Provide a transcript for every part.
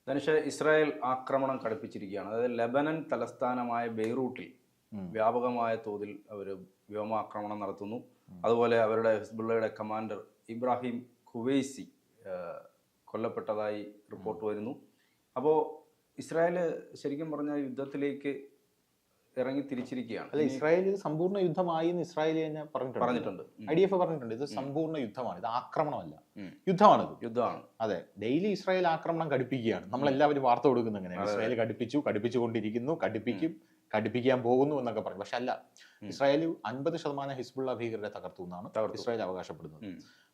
Dhanush, Israel ആക്രമണം കടുപ്പിച്ചിരിക്കുകയാണ്. അതായത് Lebanon തലസ്ഥാനമായ ബെയ്റൂട്ടിൽ വ്യാപകമായ തോതിൽ അവർ വ്യോമാക്രമണം നടത്തുന്നു. അതുപോലെ അവരുടെ ഹിസ്ബുള്ളയുടെ കമാൻഡർ ഇബ്രാഹിം ഖുവൈസി കൊല്ലപ്പെട്ടതായി റിപ്പോർട്ട് വരുന്നു. അപ്പോൾ ഇസ്രായേൽ ശരിക്കും പറഞ്ഞാൽ യുദ്ധത്തിലേക്ക് ഇറങ്ങി തിരിച്ചിരിക്കുകയാണ്. അല്ല, ഇസ്രായേൽ ഇത് സമ്പൂർണ്ണ യുദ്ധമായി എന്ന് ഇസ്രായേൽ തന്നെ പറഞ്ഞിട്ടുണ്ട്. IDF പറഞ്ഞിട്ടുണ്ട് ഇത് സമ്പൂർണ്ണ യുദ്ധമാണ്, ഇത് ആക്രമണമല്ല, യുദ്ധമാണ്. അതെ, ഡെയിലി ഇസ്രായേൽ ആക്രമണം കടുപ്പിക്കുകയാണ്. നമ്മളെല്ലാവരും വാർത്ത കൊടുക്കുന്നത് എങ്ങനെയാണ്? ഇസ്രായേൽ കടുപ്പിച്ചുകൊണ്ടിരിക്കുന്നു, കടുപ്പിക്കാൻ പോകുന്നു എന്നൊക്കെ പറഞ്ഞു. പക്ഷെ അല്ല, ഇസ്രായേൽ 50% ഹിസ്ബുള്ള ഭീകരരെ തകർത്തു എന്നാണ് ഇസ്രായേൽ അവകാശപ്പെടുന്നത്.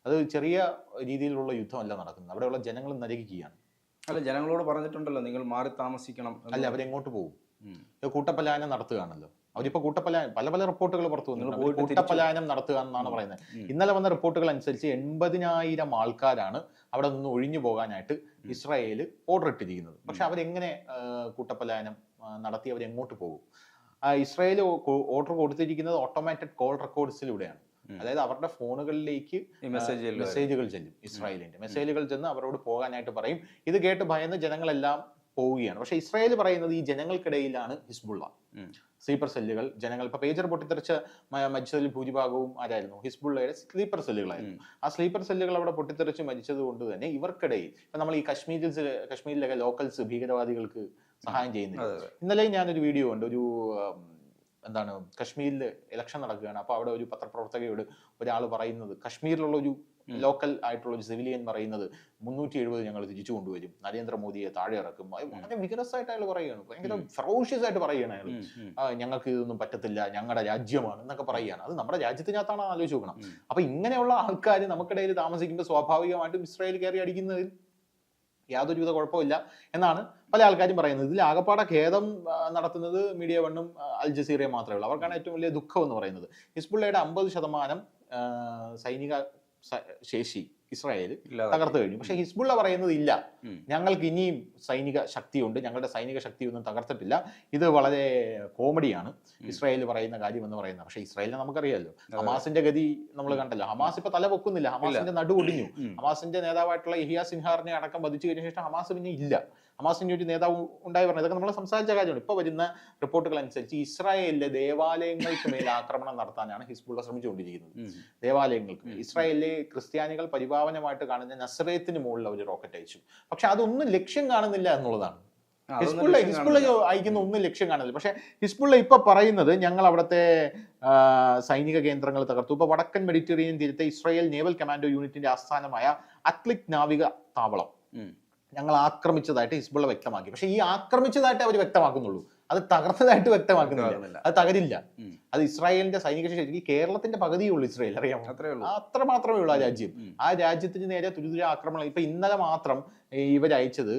അത് ചെറിയ രീതിയിലുള്ള യുദ്ധമല്ല നടക്കുന്നത്, അവിടെയുള്ള ജനങ്ങൾ നരകിക്കുകയാണ്. അല്ല, ജനങ്ങളോട് പറഞ്ഞിട്ടുണ്ടല്ലോ നിങ്ങൾ മാറി താമസിക്കണം. അല്ല, അവരെങ്ങോട്ട് പോകും? കൂട്ടപ്പലായനം നടത്തുകയാണല്ലോ അവരിപ്പോ. പല റിപ്പോർട്ടുകൾ പുറത്തു വന്നു, കൂട്ടപ്പലായനം നടത്തുക എന്നാണ് പറയുന്നത്. ഇന്നലെ വന്ന റിപ്പോർട്ടുകൾ അനുസരിച്ച് 80,000 ആൾക്കാരാണ് അവിടെ നിന്ന് ഒഴിഞ്ഞു പോകാനായിട്ട് ഇസ്രായേൽ ഓർഡർ ഇട്ടിരിക്കുന്നത്. പക്ഷെ അവരെങ്ങനെ കൂട്ടപ്പലായനം നടത്തി അവരെങ്ങോട്ട് പോകും? ഇസ്രായേൽ ഓർഡർ കൊടുത്തിരിക്കുന്നത് ഓട്ടോമാറ്റഡ് കോൾ റെക്കോർഡ്സിലൂടെയാണ്. അതായത് അവരുടെ ഫോണുകളിലേക്ക് മെസ്സേജുകൾ ചെല്ലും, ഇസ്രായേലിന്റെ മെസ്സേജുകൾ ചെന്ന് അവരോട് പോകാനായിട്ട് പറയും. ഇത് കേട്ട് ഭയന്ന് ജനങ്ങളെല്ലാം പോവുകയാണ്. പക്ഷെ ഇസ്രായേൽ പറയുന്നത് ഈ ജനങ്ങൾക്കിടയിലാണ് ഹിസ്ബുള്ള സ്ലീപ്പർ സെല്ലുകൾ. ജനങ്ങൾ ഇപ്പൊ പേജർ പൊട്ടിത്തെറിച്ച മരിച്ചതിൽ ഭൂരിഭാഗവും ആരായിരുന്നു? ഹിസ്ബുള്ളയുടെ സ്ലീപ്പർ സെല്ലുകളായിരുന്നു. ആ സ്ലീപ്പർ സെല്ലുകൾ അവിടെ പൊട്ടിത്തെറിച്ച് മരിച്ചത് കൊണ്ട് തന്നെ ഇവർക്കിടയിൽ ഇപ്പൊ നമ്മൾ ഈ കശ്മീരിലൊക്കെ ലോക്കൽസ് ഭീകരവാദികൾക്ക് സഹായം ചെയ്യുന്നില്ല. ഇന്നലെ ഞാനൊരു വീഡിയോ ഉണ്ട്, കശ്മീരിൽ ഇലക്ഷൻ നടക്കുകയാണ്. അപ്പൊ അവിടെ ഒരു പത്രപ്രവർത്തകയോട് ഒരാൾ പറയുന്നത്, കശ്മീരിലുള്ള ഒരു ലോക്കൽ ആയിട്ടുള്ള ഒരു സിവിലിയൻ പറയുന്നത് 370 ഞങ്ങൾ തിരിച്ചു കൊണ്ടുവരും, നരേന്ദ്രമോദിയെ താഴെ ഇറക്കും. വളരെ വിഗറസ് ആയിട്ട് അയാൾ പറയുകയാണ്, ഭയങ്കര ഫെറോഷ്യസ് ആയിട്ട് പറയുകയാണ് അയാൾ. ഞങ്ങൾക്ക് ഇതൊന്നും പറ്റത്തില്ല, ഞങ്ങളുടെ രാജ്യമാണ് എന്നൊക്കെ പറയുകയാണ്. അത് നമ്മുടെ രാജ്യത്തിനകത്താണ് ആലോചിച്ച് നോക്കണം. അപ്പൊ ഇങ്ങനെയുള്ള ആൾക്കാർ നമുക്കിടയിൽ താമസിക്കുമ്പോൾ സ്വാഭാവികമായിട്ടും ഇസ്രായേൽ കയറി അടിക്കുന്നതിൽ യാതൊരുവിധ കുഴപ്പമില്ല എന്നാണ് പല ആൾക്കാരും പറയുന്നത്. ഇതിൽ ആകപ്പാടെ ഖേദം നടത്തുന്നത് മീഡിയ വണ്ണും അൽ ജസീറയും മാത്രമേ ഉള്ളൂ. അവർക്കാണ് ഏറ്റവും വലിയ ദുഃഖം എന്ന് പറയുന്നത്. ഹിസ്ബുള്ളയുടെ 50% സൈനിക ശേഷി ഇസ്രായേൽ തകർത്തു കഴിഞ്ഞു. പക്ഷെ ഹിസ്ബുള്ള പറയുന്നത് ഇല്ല, ഞങ്ങൾക്ക് ഇനിയും സൈനിക ശക്തിയുണ്ട്, ഞങ്ങളുടെ സൈനിക ശക്തി ഒന്നും തകർത്തിട്ടില്ല. ഇത് വളരെ കോമഡിയാണ് ഇസ്രായേൽ പറയുന്ന കാര്യം എന്ന് പറയുന്നത്. പക്ഷെ ഇസ്രായേലിനെ നമുക്കറിയാമല്ലോ, ഹമാസിന്റെ ഗതി നമ്മൾ കണ്ടല്ലോ. ഹമാസ് ഇപ്പൊ തല പൊക്കുന്നില്ല, ഹമാസിന്റെ നടു ഒടിഞ്ഞു. ഹമാസിന്റെ നേതാവായിട്ടുള്ള യഹിയ സിൻഹാറിനെ അടക്കം വധിച്ചു കഴിഞ്ഞ ശേഷം ഹമാസ് പിന്നെ ഇല്ല. ഹമാസിന്റെ ഒരു നേതാവ് ഉണ്ടായി പറഞ്ഞത് ഇതൊക്കെ നമ്മൾ സംസാരിച്ച കാര്യമാണ്. ഇപ്പൊ വരുന്ന റിപ്പോർട്ടുകൾ അനുസരിച്ച് ഇസ്രായേലിലെ ദേവാലയങ്ങൾക്ക് മേൽ ആക്രമണം നടത്താനാണ് ഹിസ്ബുള്ള ശ്രമിച്ചുകൊണ്ടിരിക്കുന്നത്. ദേവാലയങ്ങൾക്ക് ഇസ്രായേലിലെ ക്രിസ്ത്യാനികൾ പരിപാവനമായിട്ട് കാണുന്ന നസറേത്തിന് മുകളിൽ അവർ റോക്കറ്റ് അയച്ചു. പക്ഷെ അതൊന്നും ലക്ഷ്യം കാണുന്നില്ല എന്നുള്ളതാണ്. ഹിസ്ബുള്ള അയക്കുന്ന ഒന്നും ലക്ഷ്യം കാണുന്നില്ല. പക്ഷെ ഹിസ്ബുള്ള ഇപ്പൊ പറയുന്നത് ഞങ്ങൾ അവിടുത്തെ സൈനിക കേന്ദ്രങ്ങൾ തകർത്തു. ഇപ്പൊ വടക്കൻ മെഡിറ്ററേനിയൻ തീരത്തെ ഇസ്രായേൽ നേവൽ കമാൻഡോ യൂണിറ്റിന്റെ ആസ്ഥാനമായ അക്ലിക് നാവിക താവളം ഞങ്ങൾ ആക്രമിച്ചതായിട്ട് ഹിസ്ബുള്ള വ്യക്തമാക്കി. പക്ഷെ ഈ ആക്രമിച്ചതായിട്ട് അവർ വ്യക്തമാക്കുന്നുള്ളൂ, അത് തകർത്തതായിട്ട് വ്യക്തമാക്കുന്നില്ല. അത് തകരില്ല. അത് ഇസ്രായേലിന്റെ സൈനിക ശേഷി കേരളത്തിന്റെ പകുതിയേ ഉള്ളൂ ഇസ്രായേൽ, അറിയാമോ? അത്ര മാത്രമേ ഉള്ളൂ ആ രാജ്യം. ആ രാജ്യത്തിന് നേരെ തുരിതുര ആക്രമണം. ഇപ്പൊ ഇന്നലെ മാത്രം ഇവർ അയച്ചത്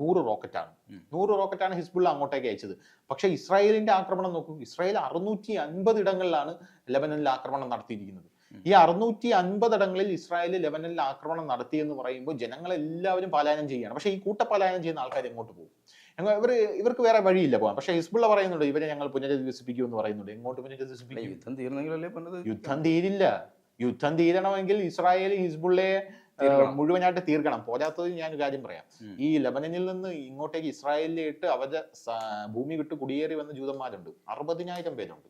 100 റോക്കറ്റാണ്. 100 റോക്കറ്റാണ് ഹിസ്ബുള്ള അങ്ങോട്ടേക്ക് അയച്ചത്. പക്ഷെ ഇസ്രായേലിന്റെ ആക്രമണം നോക്കൂ, ഇസ്രായേൽ 650 ഇടങ്ങളിലാണ് ലെബനനിൽ ആക്രമണം നടത്തിയിരിക്കുന്നത്. ഈ 650 ഇടങ്ങളിൽ ഇസ്രായേൽ ലെബനനിൽ ആക്രമണം നടത്തി എന്ന് പറയുമ്പോൾ ജനങ്ങളെല്ലാവരും പലായനം ചെയ്യുകയാണ്. പക്ഷെ ഈ കൂട്ടപലായനം ചെയ്യുന്ന ആൾക്കാർ എങ്ങോട്ട് പോകും? ഇവർക്ക് വേറെ വഴിയില്ല പോകാൻ. പക്ഷെ ഹിസ്ബുള്ള പറയുന്നുണ്ട് ഇവരെ ഞങ്ങൾ പുനരധിവസിപ്പിക്കും എന്ന് പറയുന്നുണ്ട്. എങ്ങോട്ട് പുനരധിവസിപ്പിക്കും? യുദ്ധം തീരില്ല. യുദ്ധം തീരണമെങ്കിൽ ഇസ്രായേൽ ഹിസ്ബുള്ളയെ മുഴുവനായിട്ട് തീർക്കണം. പോരാത്തത് ഞാനൊരു കാര്യം പറയാം, ഈ ലെബനനിൽ നിന്ന് ഇങ്ങോട്ടേക്ക് ഇസ്രായേലിലേക്ക് അവരുടെ ഭൂമി വിട്ട് കുടിയേറി വന്ന ജൂതന്മാരുണ്ട്, 60,000 പേരുണ്ട്.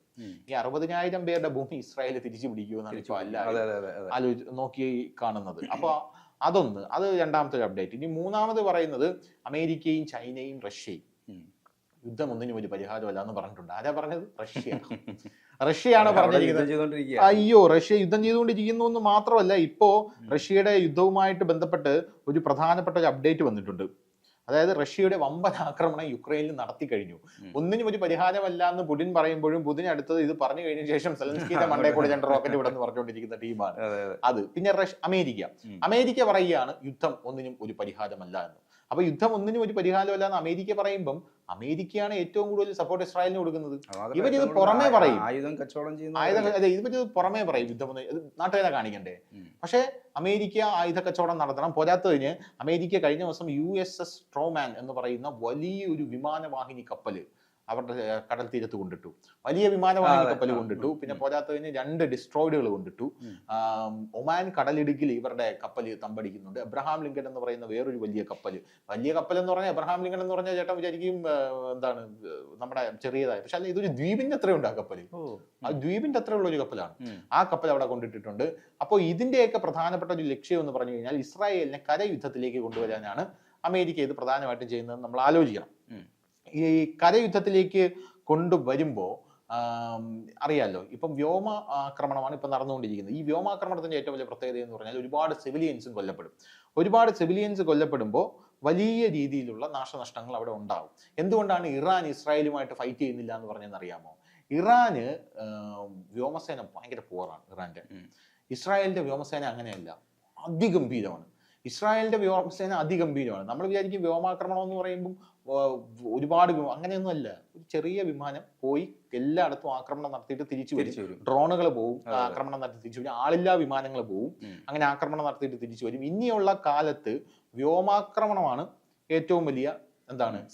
ഈ 60,000 പേരുടെ ഭൂമി ഇസ്രായേൽ തിരിച്ചു പിടിക്കുമെന്നാണ് ഇപ്പൊ എല്ലാവരും നോക്കി കാണുന്നത്. അപ്പൊ അത് രണ്ടാമത്തെ ഒരു അപ്ഡേറ്റ്. ഇനി മൂന്നാമത് പറയുന്നത് അമേരിക്കയും ചൈനയും റഷ്യയും യുദ്ധം ഒന്നിനും ഒരു പരിഹാരമല്ല എന്ന് പറഞ്ഞിട്ടുണ്ട്. ആരാ പറഞ്ഞത്? റഷ്യയാണ് പറഞ്ഞിരിക്കുന്നത്. അയ്യോ, റഷ്യ യുദ്ധം ചെയ്തുകൊണ്ടിരിക്കുന്നു എന്ന് മാത്രമല്ല, ഇപ്പോ റഷ്യയുടെ യുദ്ധവുമായിട്ട് ബന്ധപ്പെട്ട് ഒരു പ്രധാനപ്പെട്ട ഒരു അപ്ഡേറ്റ് വന്നിട്ടുണ്ട്. അതായത് റഷ്യയുടെ വമ്പൻ ആക്രമണം യുക്രൈനിൽ നടത്തി കഴിഞ്ഞു. ഒന്നിനും ഒരു പരിഹാരമല്ല എന്ന് പുടിൻ പറയുമ്പോഴും പുടിൻ അടുത്തത് ഇത് പറഞ്ഞു കഴിഞ്ഞ ശേഷം സെലൻസ്കിയുടെ മണ്ടേ കൂടെ 2 റോക്കറ്റ് വിടെന്ന് പറഞ്ഞുകൊണ്ടിരിക്കുന്ന ടീമാണ് അത്. പിന്നെ അമേരിക്ക പറയുകയാണ് യുദ്ധം ഒന്നിനും ഒരു പരിഹാരമല്ല എന്ന്. അപ്പൊ യുദ്ധം ഒന്നിനും ഒരു പരിഹാരമല്ല എന്ന് അമേരിക്ക പറയുമ്പം അമേരിക്കയാണ് ഏറ്റവും കൂടുതൽ സപ്പോർട്ട് ഇസ്രായേലിന് കൊടുക്കുന്നത്. ഇവരിത് പുറമേ പറയും, ഇവരിത് പുറമേ പറയും യുദ്ധം നാട്ടുകാരെ കാണിക്കണ്ടേ. പക്ഷെ അമേരിക്ക ആയുധ കച്ചവടം നടത്തണം. പോരാത്തതിന് അമേരിക്ക കഴിഞ്ഞ ദിവസം USS ട്രോമാൻ എന്ന് പറയുന്ന വലിയൊരു വിമാനവാഹിനി കപ്പല് അവരുടെ കടൽ തീരത്ത് കൊണ്ടിട്ടു. വലിയ വിമാനവാഹന കപ്പൽ കൊണ്ടിട്ടു. പിന്നെ പോരാത്തതിന് 2 ഡിസ്ട്രോയിഡുകൾ കൊണ്ടിട്ടു. ഒമാൻ കടലിടുക്കിൽ ഇവരുടെ കപ്പൽ തമ്പടിക്കുന്നുണ്ട്. എബ്രഹാം ലിങ്കൺ എന്ന് പറയുന്ന വേറൊരു വലിയ കപ്പൽ എന്ന് പറഞ്ഞാൽ എബ്രഹാം ലിങ്കൺ എന്ന് പറഞ്ഞാൽ ചേട്ടൻ വിചാരിക്കും എന്താണ് നമ്മുടെ ചെറിയതായി, പക്ഷെ അല്ല, ഇതൊരു ദ്വീപിന്റെ അത്രയുണ്ട് ആ കപ്പൽ. ആ ദ്വീപിന്റെ അത്രയുള്ള ഒരു കപ്പലാണ്. ആ കപ്പൽ അവിടെ കൊണ്ടിട്ടിട്ടുണ്ട്. അപ്പോൾ ഇതിന്റെയൊക്കെ പ്രധാനപ്പെട്ട ഒരു ലക്ഷ്യം എന്ന് പറഞ്ഞു കഴിഞ്ഞാൽ ഇസ്രായേലിനെ കരയുദ്ധത്തിലേക്ക് കൊണ്ടുവരാനാണ് അമേരിക്ക ഇത് പ്രധാനമായിട്ടും ചെയ്യുന്നത് നമ്മൾ ആലോചിക്കണം. ഈ കരയുദ്ധത്തിലേക്ക് കൊണ്ടുവരുമ്പോൾ അറിയാലോ, ഇപ്പം വ്യോമ ആക്രമണമാണ് ഇപ്പം നടന്നുകൊണ്ടിരിക്കുന്നത്. ഈ വ്യോമാക്രമണത്തിന്റെ ഏറ്റവും വലിയ പ്രത്യേകത എന്ന് പറഞ്ഞാൽ ഒരുപാട് സിവിലിയൻസും കൊല്ലപ്പെടും. ഒരുപാട് സിവിലിയൻസ് കൊല്ലപ്പെടുമ്പോൾ വലിയ രീതിയിലുള്ള നാശനഷ്ടങ്ങൾ അവിടെ ഉണ്ടാവും. എന്തുകൊണ്ടാണ് ഇറാൻ ഇസ്രായേലുമായിട്ട് ഫൈറ്റ് ചെയ്യുന്നില്ല എന്ന് പറഞ്ഞതെന്ന് അറിയാമോ? ഇറാന് വ്യോമസേന ഭയങ്കര പോറാണ് ഇറാന്റെ. ഇസ്രായേലിന്റെ വ്യോമസേന അങ്ങനെയല്ല, അതിഗംഭീരമാണ്. ഇസ്രായേലിന്റെ വ്യോമസേന അതിഗംഭീരമാണ്. നമ്മൾ വിചാരിക്കും വ്യോമാക്രമണം എന്ന് പറയുമ്പോൾ ഒരുപാട് അങ്ങനെയൊന്നും അല്ല. ഒരു ചെറിയ വിമാനം പോയി എല്ലായിടത്തും ആക്രമണം നടത്തിയിട്ട് തിരിച്ചു വരും. ഡ്രോണുകൾ പോവും, ആക്രമണം നടത്തി തിരിച്ചു വരും. ആളില്ലാ വിമാനങ്ങൾ പോവും, അങ്ങനെ ആക്രമണം നടത്തിയിട്ട് തിരിച്ചു വരും. ഇനിയുള്ള കാലത്ത് വ്യോമാക്രമണമാണ് ഏറ്റവും വലിയ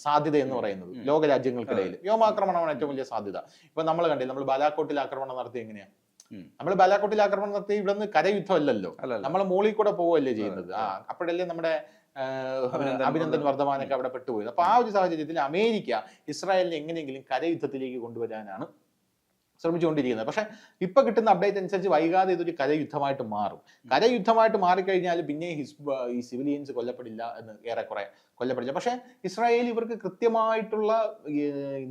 സാധ്യത എന്ന് പറയുന്നത്. ലോകരാജ്യങ്ങൾക്കിടയിൽ വ്യോമാക്രമണമാണ് ഏറ്റവും വലിയ സാധ്യത. ഇപ്പൊ നമ്മൾ കണ്ടില്ല, നമ്മൾ ബാലാക്കോട്ടിൽ ആക്രമണം നടത്തി എങ്ങനെയാ? നമ്മൾ ബാലാക്കോട്ടിൽ ആക്രമണം നടത്തി ഇവിടുന്ന് കരയുദ്ധം അല്ലല്ലോ, നമ്മൾ മോളിൽ കൂടെ പോവല്ലേ ചെയ്യുന്നത്. അപ്പോഴല്ലേ നമ്മുടെ അഭിനന്ദൻ വർദ്ധമാനൊക്കെ അവിടെ പെട്ടുപോയത്. അപ്പൊ ആ ഒരു സാഹചര്യത്തിൽ അമേരിക്ക ഇസ്രായേലിനെ എങ്ങനെയെങ്കിലും കരയുദ്ധത്തിലേക്ക് കൊണ്ടുവരാനാണ് ശ്രമിച്ചുകൊണ്ടിരിക്കുന്നത്. പക്ഷെ ഇപ്പൊ കിട്ടുന്ന അപ്ഡേറ്റ് അനുസരിച്ച് വൈകാതെ ഇതൊരു കരയുദ്ധമായിട്ട് മാറും. കരയുദ്ധമായിട്ട് മാറിക്കഴിഞ്ഞാൽ പിന്നെ ഈ സിവിലിയൻസ് കൊല്ലപ്പെടില്ല എന്ന് ഏറെക്കുറെ കൊല്ലപ്പെടില്ല. പക്ഷെ ഇസ്രായേൽ ഇവർക്ക് കൃത്യമായിട്ടുള്ള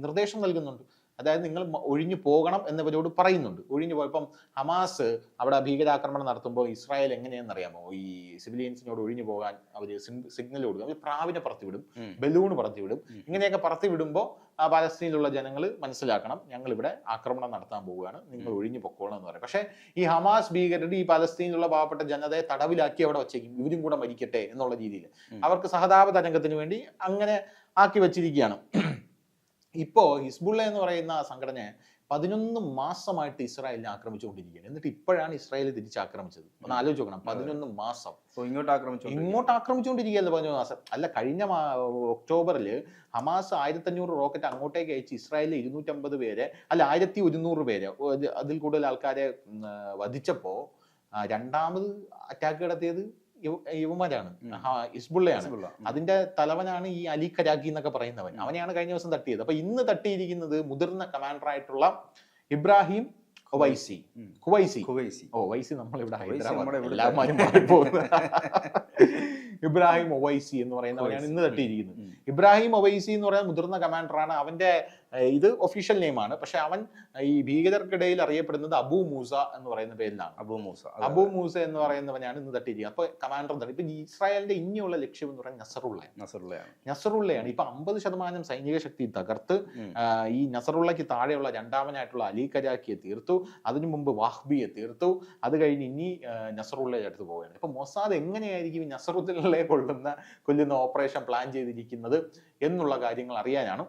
നിർദ്ദേശം നൽകുന്നുണ്ട്. അതായത് നിങ്ങൾ ഒഴിഞ്ഞു പോകണം എന്നിവരോട് പറയുന്നുണ്ട്. ഒഴിഞ്ഞു പോയപ്പം ഹമാസ് അവിടെ ഭീകരാക്രമണം നടത്തുമ്പോൾ ഇസ്രായേൽ എങ്ങനെയാണെന്നറിയാമോ? ഈ സിവിലിയൻസിനോട് ഒഴിഞ്ഞു പോകാൻ അവർ സിഗ്നൽ കൊടുക്കും. അവർ പ്രാവിനെ പറത്തിവിടും, ബലൂൺ പറത്തിവിടും. ഇങ്ങനെയൊക്കെ പറത്തിവിടുമ്പോൾ ആ പാലസ്തീനിലുള്ള ജനങ്ങൾ മനസ്സിലാക്കണം, ഞങ്ങൾ ഇവിടെ ആക്രമണം നടത്താൻ പോവുകയാണ്, നിങ്ങൾ ഒഴിഞ്ഞു പൊക്കോളണം എന്ന് പറയും. പക്ഷേ ഈ ഹമാസ് ഭീകരരുടെ ഈ പാലസ്തീനിലുള്ള പാവപ്പെട്ട ജനതയെ തടവിലാക്കി അവിടെ വച്ചേക്കും, ഇവരും കൂടെ മരിക്കട്ടെ എന്നുള്ള രീതിയിൽ. അവർക്ക് സഹതാപ തരംഗത്തിന് വേണ്ടി അങ്ങനെ ആക്കി വെച്ചിരിക്കുകയാണ്. ഇപ്പോ ഹിസ്ബുള്ള എന്ന് പറയുന്ന സംഘടന 11 മാസമായിട്ട് ഇസ്രായേലിനെ ആക്രമിച്ചുകൊണ്ടിരിക്കുകയാണ്. എന്നിട്ട് ഇപ്പോഴാണ് ഇസ്രായേൽ തിരിച്ചാക്രമിച്ചത്. ഒന്ന് ആലോചിച്ച് നോക്കണം, 11 മാസം ഇങ്ങോട്ട് ആക്രമിച്ചുകൊണ്ടിരിക്കുകയല്ലേ 11 മാസം. അല്ല, കഴിഞ്ഞ ഒക്ടോബറിൽ ഹമാസ് 1500 റോക്കറ്റ് അങ്ങോട്ടേക്ക് അയച്ച് ഇസ്രായേലിൽ 250 പേരെ, അല്ല 1100 പേരെ, അതിൽ കൂടുതൽ ആൾക്കാരെ വധിച്ചപ്പോ രണ്ടാമത് അറ്റാക്ക് നടത്തിയത് യുവമാരാണ്, ഹിസ്ബുള്ളയാണ്. അതിന്റെ തലവനാണ് ഈ അലി കരാഖി എന്നൊക്കെ പറയുന്നവൻ. അവനെയാണ് കഴിഞ്ഞ ദിവസം തട്ടിയത്. അപ്പൊ ഇന്ന് തട്ടിയിരിക്കുന്നത് മുതിർന്ന കമാൻഡർ ആയിട്ടുള്ള ഇബ്രാഹിം ഒവൈസി. നമ്മളിവിടെ ഇബ്രാഹിം ഒവൈസി എന്ന് പറയുന്നവരെയാണ് ഇന്ന് തട്ടിയിരിക്കുന്നത്. ഇബ്രാഹിം ഒവൈസി എന്ന് പറയുന്ന മുതിർന്ന കമാൻഡറാണ്. അവന്റെ ഇത് ഒഫീഷ്യൽ നെയിമാണ്. പക്ഷെ അവൻ ഈ ഭീകരർക്കിടയിൽ അറിയപ്പെടുന്നത് അബു മൂസ എന്ന് പറയുന്ന പേരിലാണ്. അബു മൂസ എന്ന് പറയുന്നവനാണ് ഇന്ന് തട്ടിയിരിക്കുന്നത്. അപ്പൊ കമാൻഡർ തട്ടി. ഇപ്പൊ ഇസ്രായേലിന്റെ ഇനിയുള്ള ലക്ഷ്യം എന്ന് പറയുന്നത് നസറുള്ളയാണ്. ഇപ്പൊ 50% സൈനിക ശക്തി തകർത്ത് ഈ നസറുള്ളക്ക് താഴെയുള്ള രണ്ടാമനായിട്ടുള്ള അലി കരാഖിയെ തീർത്തു. അതിനു മുമ്പ് വാഹ്ബിയെ തീർത്തു. അത് കഴിഞ്ഞ് ഇനി നസറുള്ളയെ അടുത്ത് പോവുകയാണ്. ഇപ്പൊ മൊസാദ് എങ്ങനെയായിരിക്കും നസറുള്ളയെ കൊല്ലുന്ന ഓപ്പറേഷൻ പ്ലാൻ ചെയ്തിരിക്കുന്നത് എന്നുള്ള കാര്യങ്ങൾ അറിയാനാണ്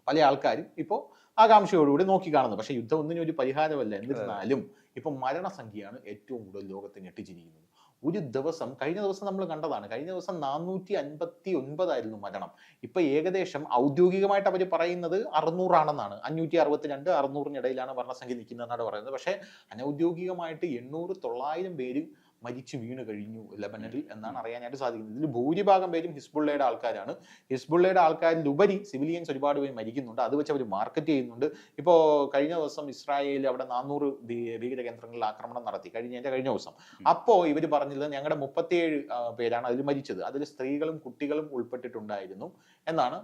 പല ആൾക്കാരും ഇപ്പോൾ ആകാംക്ഷയോടുകൂടി നോക്കിക്കാണുന്നത്. പക്ഷെ യുദ്ധം ഒന്നിനും ഒരു പരിഹാരമല്ല. എന്നിരുന്നാലും ഇപ്പൊ മരണസംഖ്യയാണ് ഏറ്റവും കൂടുതൽ ലോകത്തെ ഞെട്ടിച്ചിരിക്കുന്നത്. ഒരു ദിവസം, കഴിഞ്ഞ ദിവസം നമ്മൾ കണ്ടതാണ്, കഴിഞ്ഞ ദിവസം 459 മരണം. ഇപ്പൊ ഏകദേശം ഔദ്യോഗികമായിട്ട് അവർ പറയുന്നത് 600 ആണെന്നാണ്. 562 600 മരണസംഖ്യ നിൽക്കുന്നതെന്നാണ് പറയുന്നത്. പക്ഷെ അനൗദ്യോഗികമായിട്ട് 800-900 പേര് മരിച്ചു വീണ് കഴിഞ്ഞു ലെബനനിൽ എന്നാണ് അറിയാനായിട്ട് സാധിക്കുന്നത്. ഇതിൽ ഭൂരിഭാഗം പേരും ഹിസ്ബുള്ളയുടെ ആൾക്കാരാണ്. ഹിസ്ബുള്ളയുടെ ആൾക്കാരിലുപരി സിവിലിയൻസ് ഒരുപാട് പേര് മരിക്കുന്നുണ്ട്. അത് വെച്ച് അവർ മാർക്കറ്റ് ചെയ്യുന്നുണ്ട്. ഇപ്പോൾ കഴിഞ്ഞ ദിവസം ഇസ്രായേൽ അവിടെ 400 ഭീകര കേന്ദ്രങ്ങളിൽ ആക്രമണം നടത്തി കഴിഞ്ഞ ദിവസം. അപ്പോൾ ഇവർ പറഞ്ഞത് ഞങ്ങളുടെ 37 പേരാണ് അതിൽ മരിച്ചത്. അതിൽ സ്ത്രീകളും കുട്ടികളും ഉൾപ്പെട്ടിട്ടുണ്ടായിരുന്നു എന്നാണ്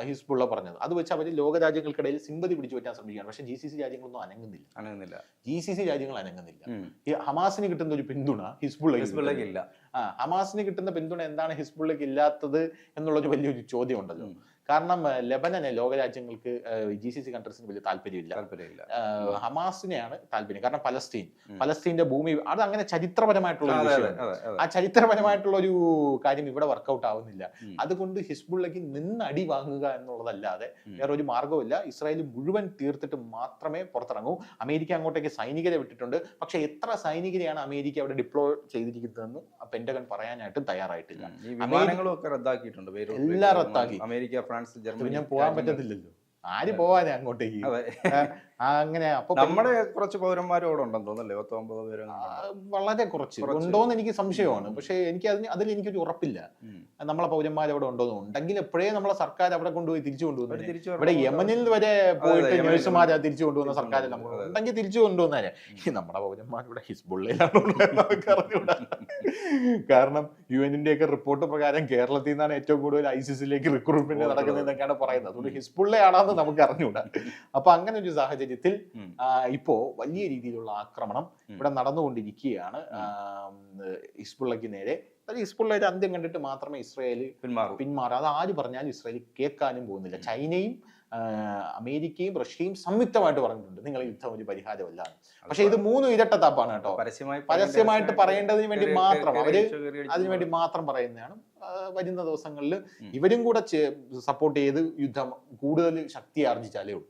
ഹിസ്ബുള്ള പറഞ്ഞത്. അത് വെച്ച് അവർ ലോകരാജ്യങ്ങൾക്കിടയിൽ സിമ്പതി പിടിച്ചു പറ്റാൻ ശ്രമിക്കുകയാണ്. പക്ഷെ GCC രാജ്യങ്ങളൊന്നും അനങ്ങുന്നില്ല. GCC രാജ്യങ്ങൾ അനങ്ങുന്നില്ല. ഈ ഹമാസിന് കിട്ടുന്ന ഒരു പിന്തുണ ഹിസ്ബുള്ളയ്ക്ക് ഇല്ല. ഹമാസിന് കിട്ടുന്ന പിന്തുണ എന്താണ് ഹിസ്ബുള്ളയ്ക്ക് ഇല്ലാത്തത് എന്നുള്ളൊരു വലിയൊരു ചോദ്യം ഉണ്ടല്ലോ. കാരണം ലെബനനെ ലോകരാജ്യങ്ങൾക്ക് GCC കൺട്രീസിന് വലിയ താല്പര്യമില്ല. ഹമാസിനെയാണ് താല്പര്യം. കാരണം പലസ്തീന്റെ ഭൂമി അത് അങ്ങനെ ചരിത്രപരമായിട്ടുള്ള ഒരു വിഷയമാണ്. ആ ചരിത്രപരമായിട്ടുള്ള ഒരു കാര്യം ഇവിടെ വർക്കൗട്ട് ആവുന്നില്ല. അതുകൊണ്ട് ഹിസ്ബുള്ളയ്ക്ക് അടി വാങ്ങുക എന്നുള്ളതല്ലാതെ വേറെ ഒരു മാർഗവുമില്ല. ഇസ്രായേൽ മുഴുവൻ തീർത്തിട്ട് മാത്രമേ പുറത്തിറങ്ങൂ. അമേരിക്ക അങ്ങോട്ടേക്ക് സൈനികരെ വിട്ടിട്ടുണ്ട്. പക്ഷെ എത്ര സൈനികരെയാണ് അമേരിക്ക അവിടെ ഡിപ്ലോയ് ചെയ്തിരിക്കുന്നതെന്ന് പെന്റഗൺ പറയാനായിട്ട് തയ്യാറായിട്ടില്ല. എല്ലാം റദ്ദാക്കി. എല്ലാം റദ്ദാക്കി. ഫ്രാൻസ്, ജർമ്മനി പിന്നെ പോകാൻ രാജ്യങ്ങൾ. പറ്റത്തില്ലല്ലോ, ആര് പോവാനേ അങ്ങോട്ടേക്ക്. അതെ. അങ്ങനെ അപ്പൊ നമ്മുടെ കുറച്ച് പൗരന്മാരും അവിടെ ഉണ്ടെന്ന് തോന്നുന്നല്ലേ, 29 പേര്. വളരെ കുറച്ച് ഉണ്ടോന്ന് എനിക്ക് സംശയമാണ്. പക്ഷെ എനിക്ക് അതിൽ എനിക്കൊരു ഉറപ്പില്ല നമ്മളെ പൗരന്മാർ അവിടെ ഉണ്ടോന്ന്. ഉണ്ടെങ്കിൽ എപ്പോഴേ നമ്മളെ സർക്കാർ അവിടെ കൊണ്ടുപോയി തിരിച്ചു കൊണ്ടുവന്നു. ഇവിടെ യമനിൽ വരെ പോയിട്ട് നഴ്സുമാരെ തിരിച്ചു കൊണ്ടുവന്ന സർക്കാർ ഉണ്ടെങ്കിൽ തിരിച്ചു കൊണ്ടുവന്നേ. നമ്മുടെ പൗരന്മാർ ഇവിടെ ഹിസ്ബുള്ളയിലാണ് നമുക്ക് അറിഞ്ഞൂടാ. കാരണം UN-ന്റെ ഒക്കെ റിപ്പോർട്ട് പ്രകാരം കേരളത്തിൽ നിന്നാണ് ഏറ്റവും കൂടുതൽ ISIS-ലേക്ക് റിക്രൂട്ട്മെന്റ് നടക്കുന്നതെന്നൊക്കെയാണ് പറയുന്നത്. അതുകൊണ്ട് ഹിസ്ബുള്ളയാണെന്ന് നമുക്ക് അറിഞ്ഞൂടാ. അപ്പൊ അങ്ങനെ ഒരു സാഹചര്യത്തിൽ ഇപ്പോ വലിയ രീതിയിലുള്ള ആക്രമണം ഇവിടെ നടന്നുകൊണ്ടിരിക്കുകയാണ് ഹിസ്ബുള്ളയ്ക്ക് നേരെ. ഹിസ്ബുള്ളയുടെ അന്ത്യം കണ്ടിട്ട് മാത്രമേ ഇസ്രായേൽ പിന്മാറും. അത് ആര് പറഞ്ഞാലും ഇസ്രായേൽ കേൾക്കാനും പോകുന്നില്ല. ചൈനയും അമേരിക്കയും റഷ്യയും സംയുക്തമായിട്ട് പറഞ്ഞിട്ടുണ്ട് നിങ്ങൾ യുദ്ധം ഒരു പരിഹാരമല്ല. പക്ഷെ ഇത് 3 ഇരട്ടത്താപ്പാണ് കേട്ടോ. പരസ്യമായിട്ട് പറയേണ്ടതിന് വേണ്ടി മാത്രം അതിനുവേണ്ടി മാത്രം പറയുന്നതാണ്. വരുന്ന ദിവസങ്ങളിൽ ഇവരും കൂടെ സപ്പോർട്ട് ചെയ്ത് യുദ്ധം കൂടുതൽ ശക്തി ആർജിച്ചാലേ ഉള്ളൂ.